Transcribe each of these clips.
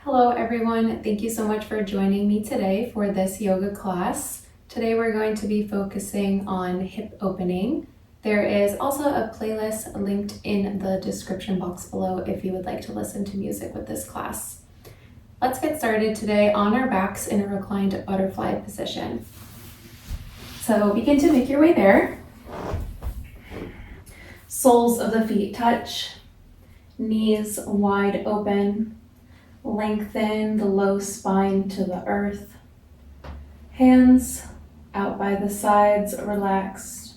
Hello everyone, thank you so much for joining me today for this yoga class. Today we're going to be focusing on hip opening. There is also a playlist linked in the description box below if you would like to listen to music with this class. Let's get started today on our backs in a reclined butterfly position. So begin to make your way there. Soles of the feet touch, knees wide open. Lengthen the low spine to the earth. Hands out by the sides, relaxed.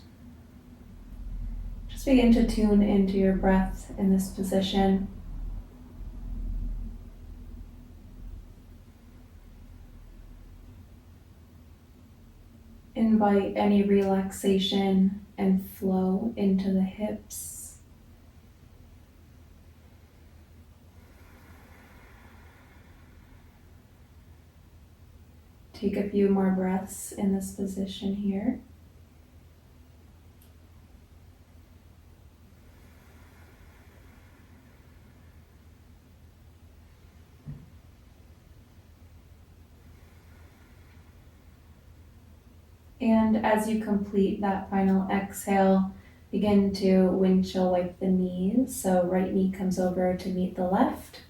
Just begin to tune into your breath in this position. Invite any relaxation and flow into the hips. Take a few more breaths in this position here. And as you complete that final exhale, begin to windshield wipe the knees. So right knee comes over to meet the left.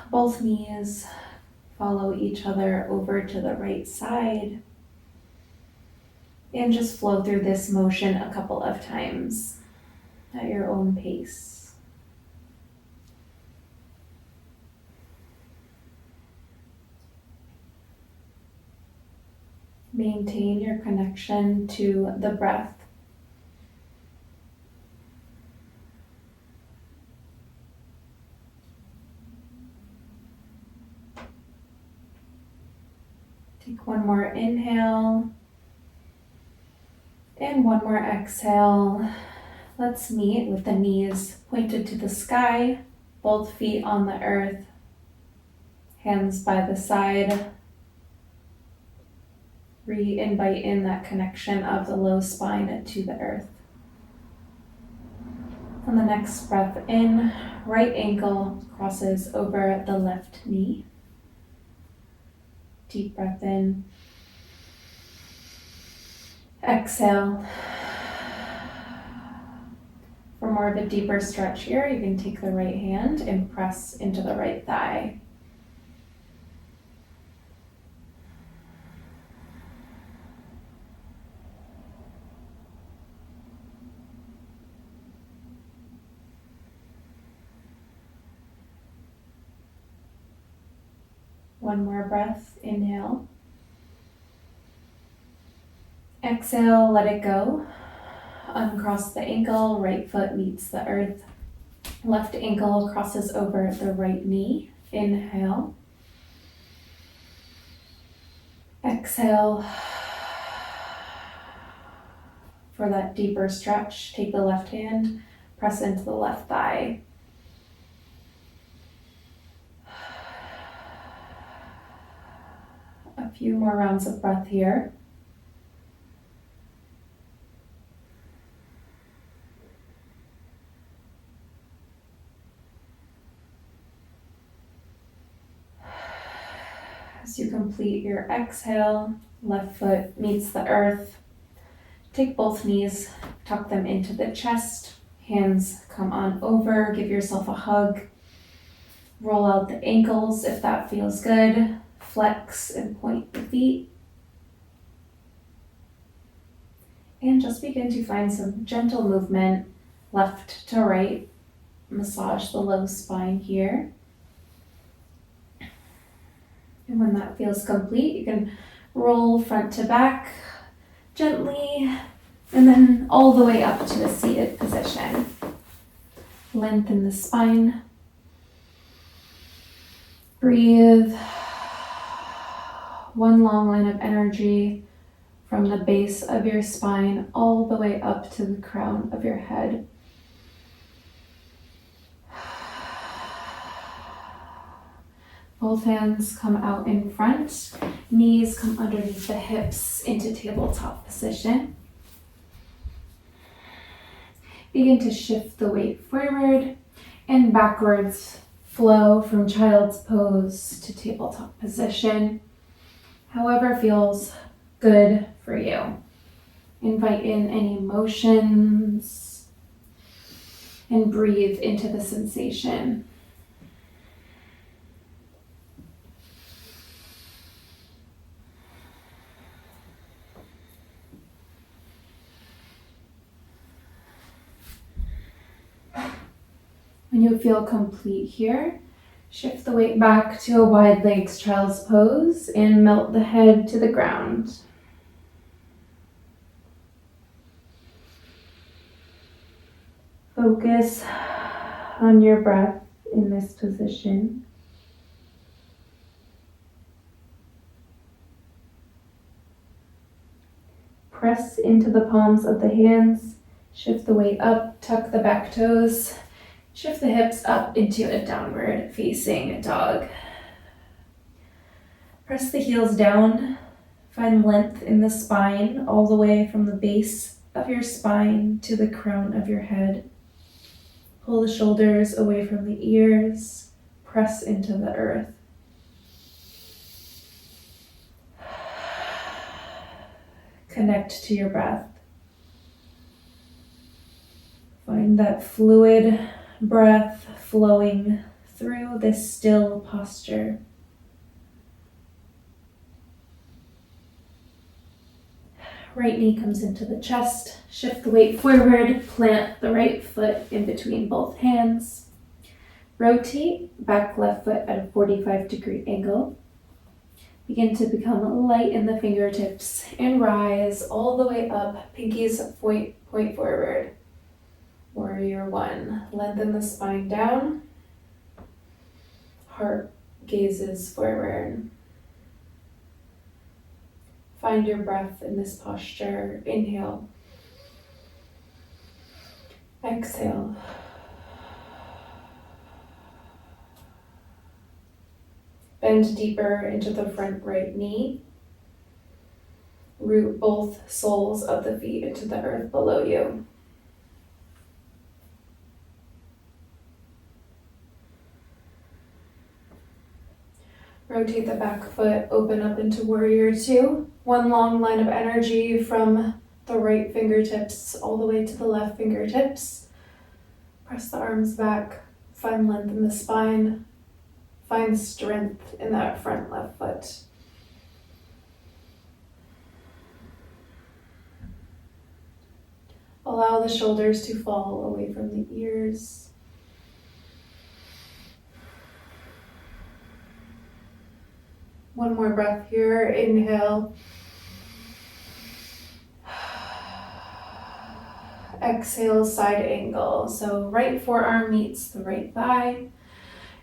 Both knees follow each other over to the right side. And just flow through this motion a couple of times at your own pace. Maintain your connection to the breath. Take one more inhale and one more exhale. Let's meet with the knees pointed to the sky, both feet on the earth, hands by the side. Re-invite in that connection of the low spine to the earth. On the next breath in, right ankle crosses over the left knee. Deep breath in. Exhale. For more of a deeper stretch here, you can take the right hand and press into the right thigh. One more breath, inhale. Exhale, let it go. Uncross the ankle, right foot meets the earth. Left ankle crosses over the right knee. Inhale. Exhale. For that deeper stretch, take the left hand, press into the left thigh. A few more rounds of breath here. As you complete your exhale, left foot meets the earth. Take both knees, tuck them into the chest. Hands come on over, give yourself a hug. Roll out the ankles if that feels good. Flex and point the feet. And just begin to find some gentle movement left to right. Massage the low spine here. And when that feels complete, you can roll front to back gently and then all the way up to a seated position. Lengthen the spine. Breathe. One long line of energy from the base of your spine all the way up to the crown of your head. Both hands come out in front, knees come underneath the hips into tabletop position. Begin to shift the weight forward and backwards flow from child's pose to tabletop position. However feels good for you. Invite in any emotions and breathe into the sensation. When you feel complete here, shift the weight back to a wide legs child's pose and melt the head to the ground. Focus on your breath in this position. Press into the palms of the hands, shift the weight up, tuck the back toes, shift the hips up into a downward facing dog. Press the heels down, find length in the spine all the way from the base of your spine to the crown of your head. Pull the shoulders away from the ears, press into the earth. Connect to your breath. Find that fluid breath flowing through this still posture. Right knee comes into the chest. Shift the weight forward. Plant the right foot in between both hands. Rotate back left foot at a 45-degree angle. Begin to become light in the fingertips and rise all the way up. Pinkies point forward. Warrior one. Lengthen the spine down. Heart gazes forward. Find your breath in this posture. Inhale. Exhale. Bend deeper into the front right knee. Root both soles of the feet into the earth below you. Rotate the back foot, open up into warrior two. One long line of energy from the right fingertips all the way to the left fingertips. Press the arms back, find length in the spine. Find strength in that front left foot. Allow the shoulders to fall away from the ears. One more breath here. Inhale. Exhale, side angle. So right forearm meets the right thigh.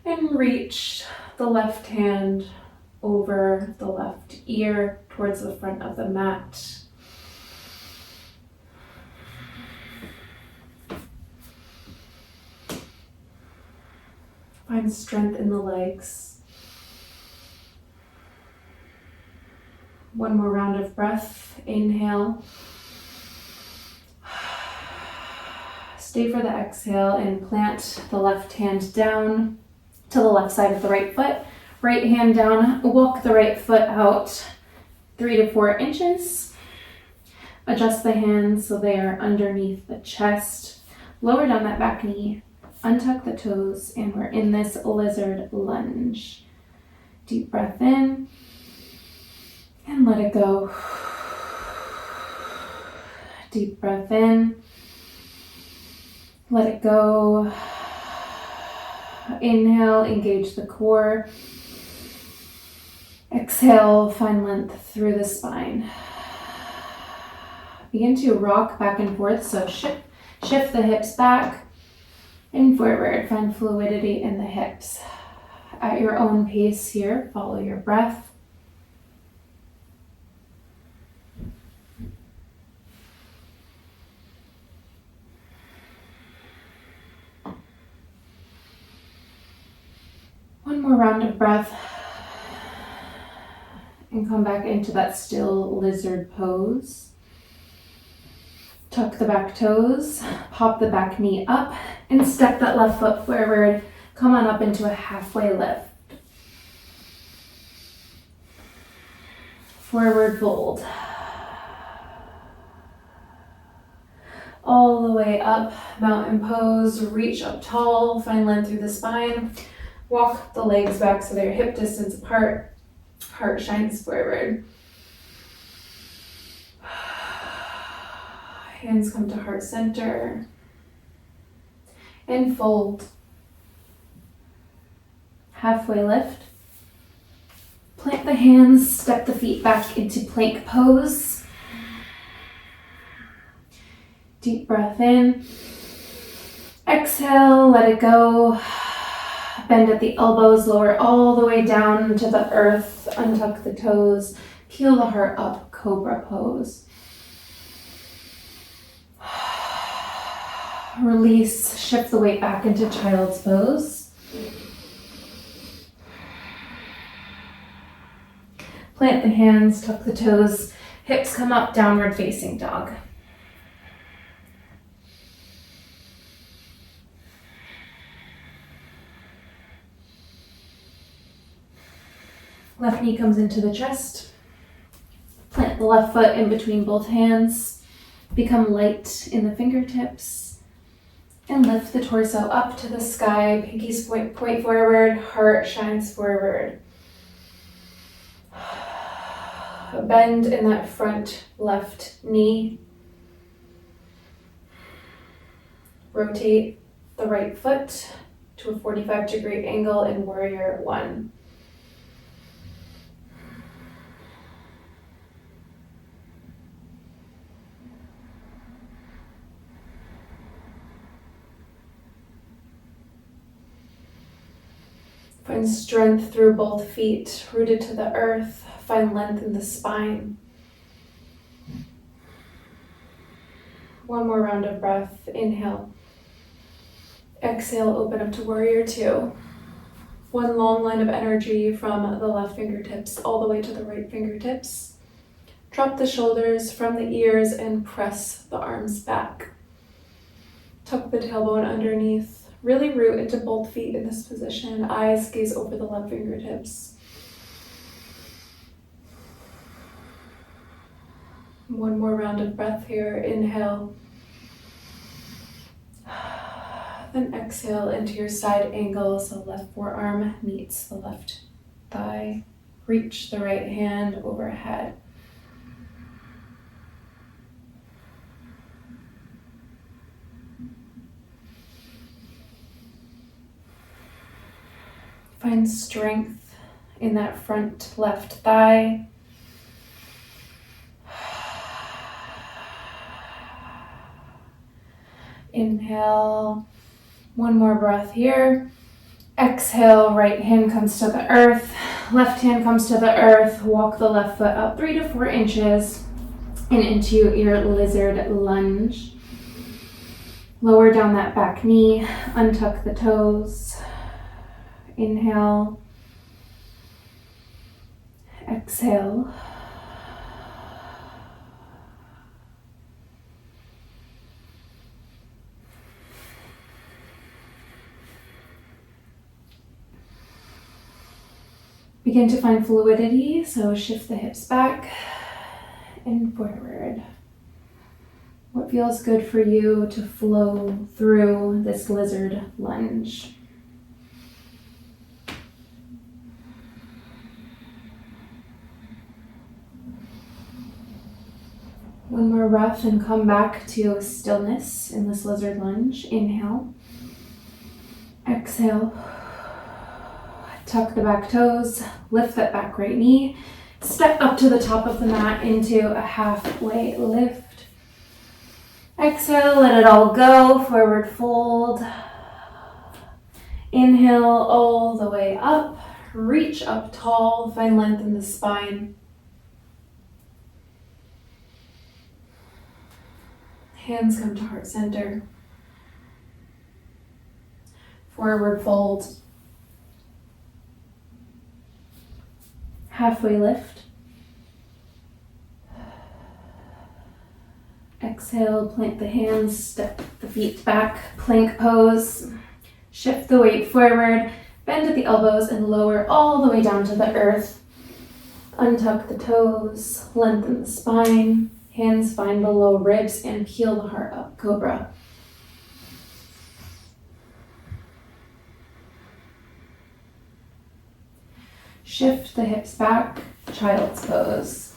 And reach the left hand over the left ear towards the front of the mat. Find strength in the legs. One more round of breath. Inhale. Stay for the exhale and plant the left hand down to the left side of the right foot. Right hand down, walk the right foot out 3 to 4 inches. Adjust the hands so they are underneath the chest. Lower down that back knee, untuck the toes, and we're in this lizard lunge. Deep breath in and let it go. Deep breath in, let it go. Inhale, engage the core. Exhale, find length through the spine. Begin to rock back and forth, so shift the hips back and forward. Find fluidity in the hips. At your own pace here, follow your breath. One more round of breath and come back into that still lizard pose. Tuck the back toes, pop the back knee up, and step that left foot forward. Come on up into a halfway lift. Forward fold. All the way up, mountain pose, reach up tall, find length through the spine. Walk the legs back so they're hip distance apart. Heart shines forward. Hands come to heart center. And fold. Halfway lift. Plant the hands, step the feet back into plank pose. Deep breath in. Exhale, let it go. Bend at the elbows, lower all the way down to the earth. Untuck the toes. Peel the heart up, cobra pose. Release, shift the weight back into child's pose. Plant the hands, tuck the toes, hips come up, downward facing dog. Left knee comes into the chest. Plant the left foot in between both hands. Become light in the fingertips. And lift the torso up to the sky. Pinkies point forward, heart shines forward. A bend in that front left knee. Rotate the right foot to a 45-degree angle in warrior one. Find strength through both feet, rooted to the earth. Find length in the spine. One more round of breath. Inhale. Exhale, open up to warrior two. One long line of energy from the left fingertips all the way to the right fingertips. Drop the shoulders from the ears and press the arms back. Tuck the tailbone underneath. Really root into both feet in this position. Eyes gaze over the left fingertips. One more round of breath here. Inhale. Then exhale into your side angle. So left forearm meets the left thigh. Reach the right hand overhead. Find strength in that front left thigh. Inhale, one more breath here. Exhale, right hand comes to the earth, left hand comes to the earth. Walk the left foot up 3 to 4 inches and into your lizard lunge. Lower down that back knee, untuck the toes. Inhale, exhale. Begin to find fluidity, so shift the hips back and forward. What feels good for you to flow through this lizard lunge? One more breath and come back to stillness in this lizard lunge. Inhale. Exhale. Tuck the back toes, lift that back right knee. Step up to the top of the mat into a halfway lift. Exhale, let it all go. Forward fold. Inhale all the way up. Reach up tall, find length in the spine. Hands come to heart center. Forward fold. Halfway lift. Exhale. exhale, plant the hands, step the feet back, plank pose. Shift the weight forward, bend at the elbows and lower all the way down to the earth. Untuck the toes, lengthen the spine, hands find below ribs and peel the heart up, cobra. Shift the hips back, child's pose.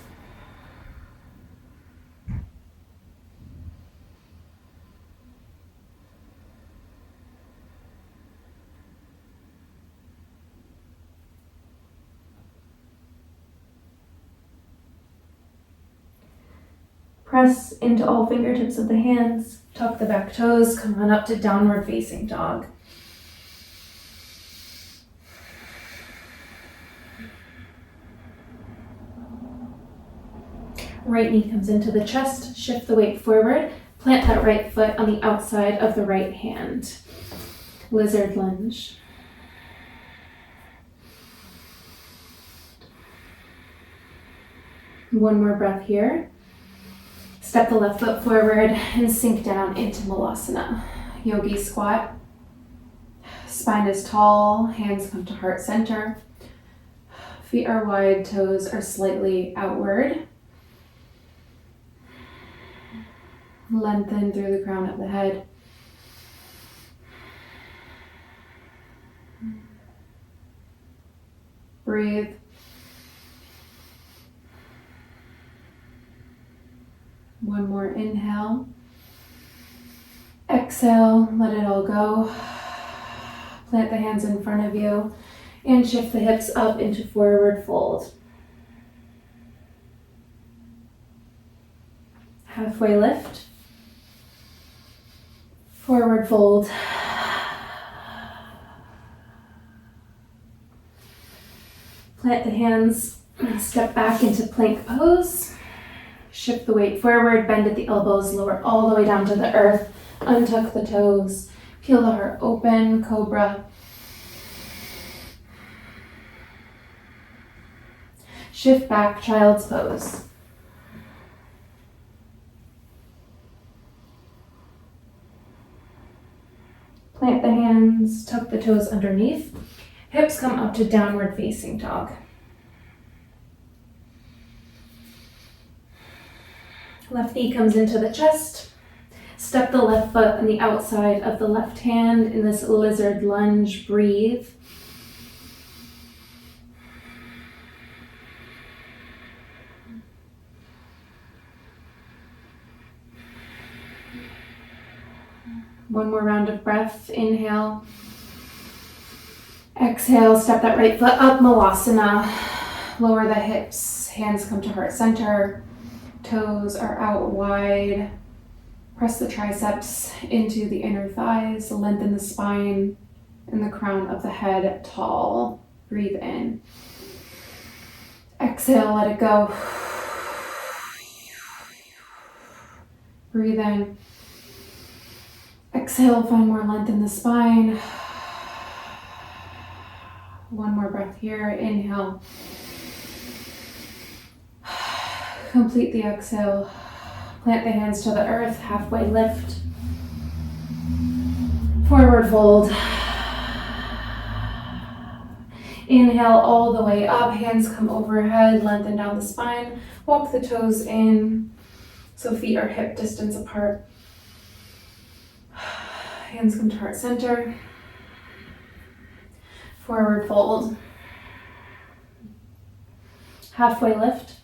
Press into all fingertips of the hands, tuck the back toes, come on up to downward facing dog. Right knee comes into the chest, shift the weight forward, plant that right foot on the outside of the right hand. Lizard lunge. One more breath here. Step the left foot forward and sink down into Malasana. Yogi squat. Spine is tall, hands come to heart center. Feet are wide, toes are slightly outward. Lengthen through the crown of the head. Breathe. One more inhale. Exhale, let it all go. Plant the hands in front of you and shift the hips up into forward fold. Halfway lift. Forward fold. Plant the hands, step back into plank pose. Shift the weight forward, bend at the elbows, lower all the way down to the earth. Untuck the toes, peel the heart open, cobra. Shift back, child's pose. Plant the hands, tuck the toes underneath. Hips come up to downward facing dog. Left knee comes into the chest. Step the left foot on the outside of the left hand in this lizard lunge. Breathe. One more round of breath. Inhale. Exhale, step that right foot up, Malasana. Lower the hips, hands come to heart center. Toes are out wide. Press the triceps into the inner thighs. Lengthen the spine and the crown of the head tall. Breathe in. Exhale, let it go. Breathe in. Exhale, find more length in the spine. One more breath here. Inhale. Complete the exhale. Plant the hands to the earth. Halfway lift. Forward fold. Inhale all the way up. Hands come overhead. Lengthen down the spine. Walk the toes in. So feet are hip distance apart. Hands come to heart center. Forward fold. Halfway lift.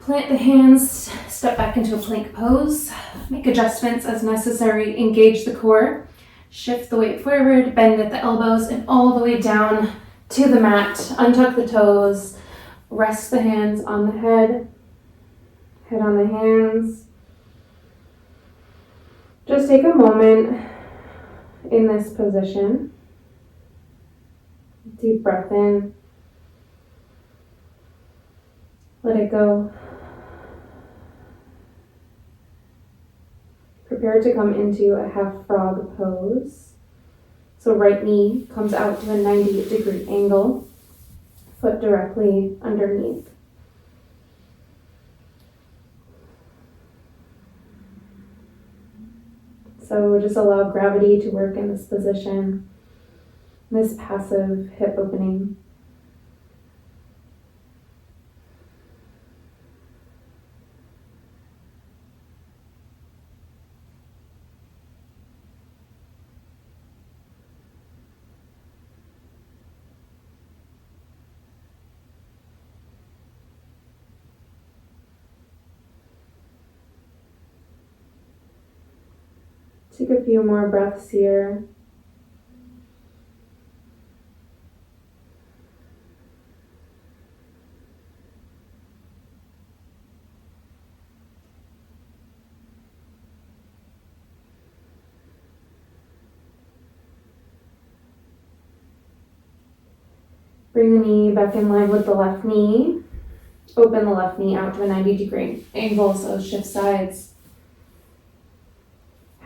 Plant the hands, step back into a plank pose. Make adjustments as necessary. Engage the core. Shift the weight forward, bend at the elbows and all the way down to the mat. Untuck the toes. Rest the hands on the head. Head on the hands. Just take a moment in this position. Deep breath in. Let it go. Prepare to come into a half frog pose. So right knee comes out to a 90-degree angle. Foot directly underneath. So just allow gravity to work in this position, this passive hip opening. Take a few more breaths here. Bring the knee back in line with the left knee. Open the left knee out to a 90-degree angle, so shift sides.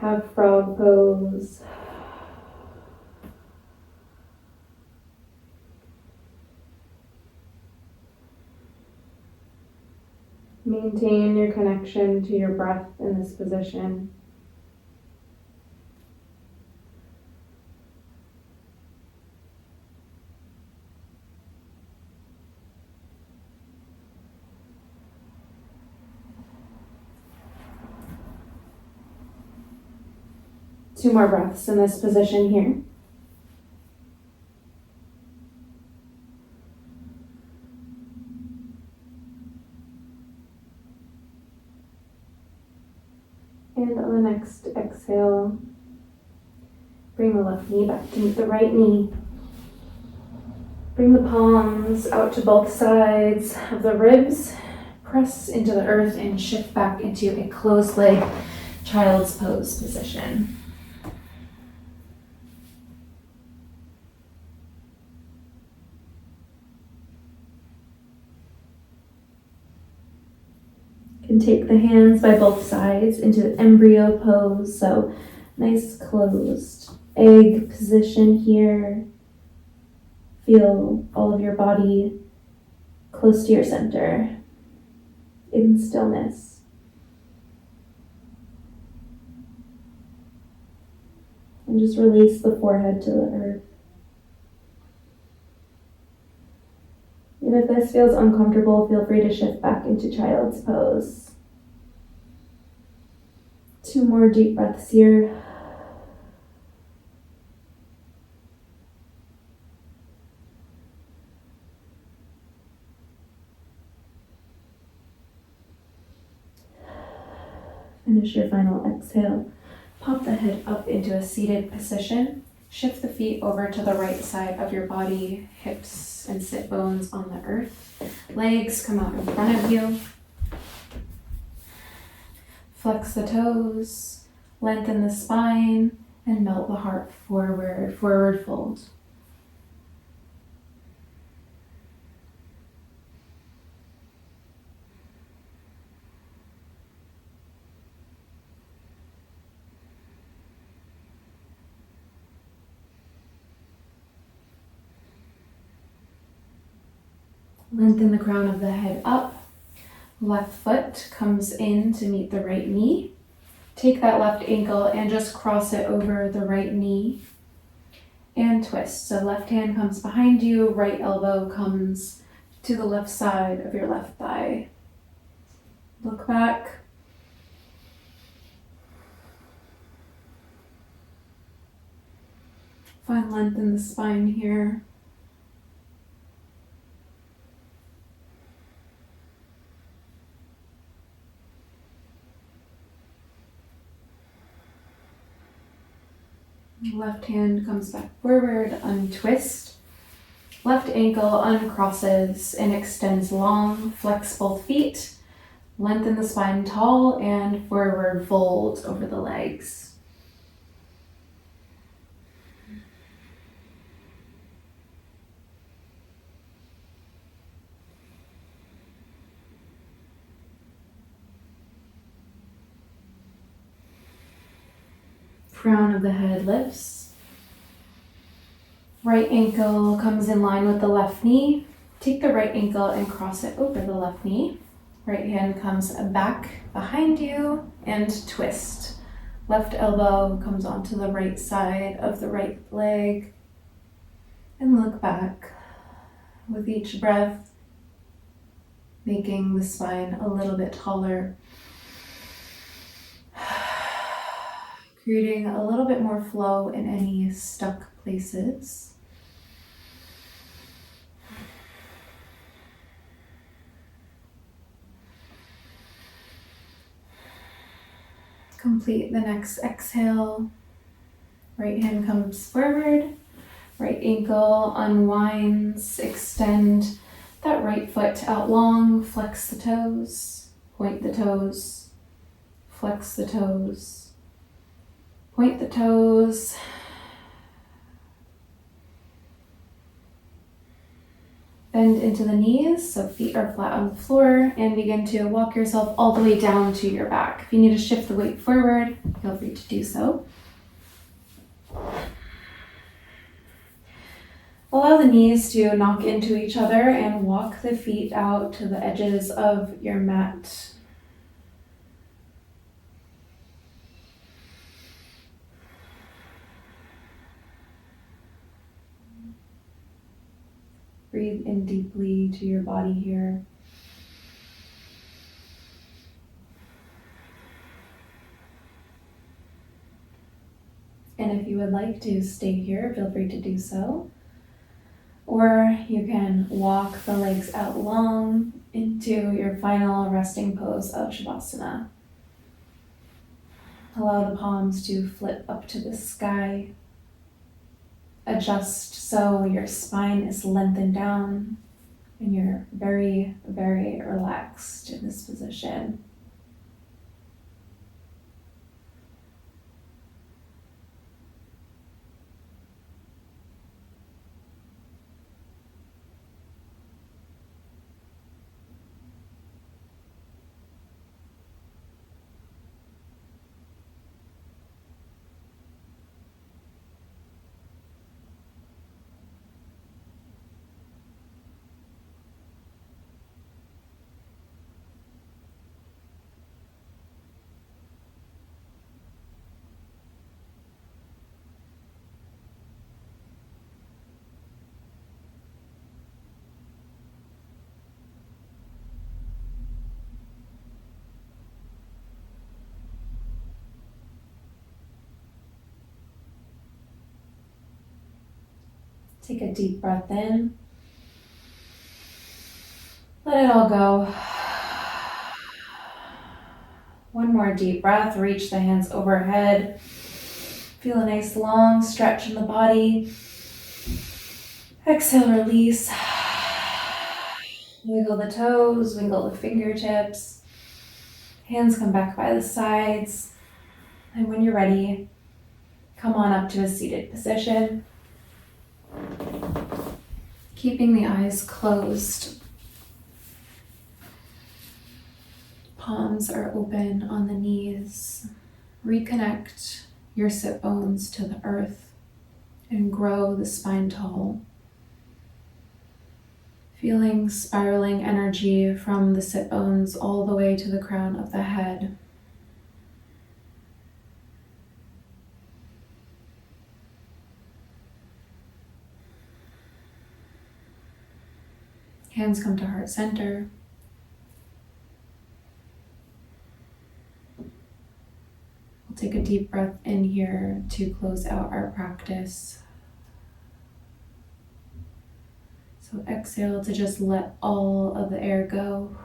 Half frog pose. Maintain your connection to your breath in this position. Two more breaths in this position here. And on the next exhale, bring the left knee back to meet the right knee. Bring the palms out to both sides of the ribs. Press into the earth and shift back into a closed leg child's pose position. You can take the hands by both sides into embryo pose, so nice closed egg position here. Feel all of your body close to your center in stillness. And just release the forehead to the earth. And if this feels uncomfortable, feel free to shift back into child's pose. Two more deep breaths here. Finish your final exhale. Pop the head up into a seated position. Shift the feet over to the right side of your body, hips and sit bones on the earth. Legs come out in front of you. Flex the toes, lengthen the spine, and melt the heart forward, forward fold. Lengthen the crown of the head up. Left foot comes in to meet the right knee. Take that left ankle and just cross it over the right knee and twist. So left hand comes behind you, right elbow comes to the left side of your left thigh. Look back. Find length in the spine here. Left hand comes back forward, untwist. Left ankle uncrosses and extends long. Flex both feet. Lengthen the spine tall and forward fold over the legs. Crown of the head lifts. Right ankle comes in line with the left knee. Take the right ankle and cross it over the left knee. Right hand comes back behind you and twist. Left elbow comes onto the right side of the right leg. And look back. With each breath, making the spine a little bit taller. Creating a little bit more flow in any stuck places. Complete the next exhale. Right hand comes forward. Right ankle unwinds. Extend that right foot out long. Flex the toes. Point the toes. Flex the toes. Point the toes. Bend into the knees, so feet are flat on the floor, and begin to walk yourself all the way down to your back. If you need to shift the weight forward, feel free to do so. Allow the knees to knock into each other and walk the feet out to the edges of your mat. Breathe in deeply to your body here. And if you would like to stay here, feel free to do so. Or you can walk the legs out long into your final resting pose of Shavasana. Allow the palms to flip up to the sky. Adjust so your spine is lengthened down and you're very, very relaxed in this position. Take a deep breath in. Let it all go. One more deep breath. Reach the hands overhead. Feel a nice long stretch in the body. Exhale, release. Wiggle the toes, wiggle the fingertips. Hands come back by the sides. And when you're ready, come on up to a seated position. Keeping the eyes closed. Palms are open on the knees. Reconnect your sit bones to the earth and grow the spine tall. Feeling spiraling energy from the sit bones all the way to the crown of the head. Hands come to heart center. We'll take a deep breath in here to close out our practice. So exhale to just let all of the air go.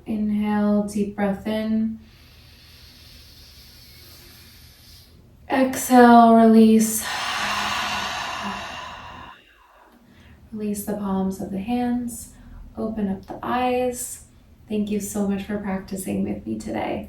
Inhale, deep breath in. Exhale, release. Release the palms of the hands. Open up the eyes. Thank you so much for practicing with me today.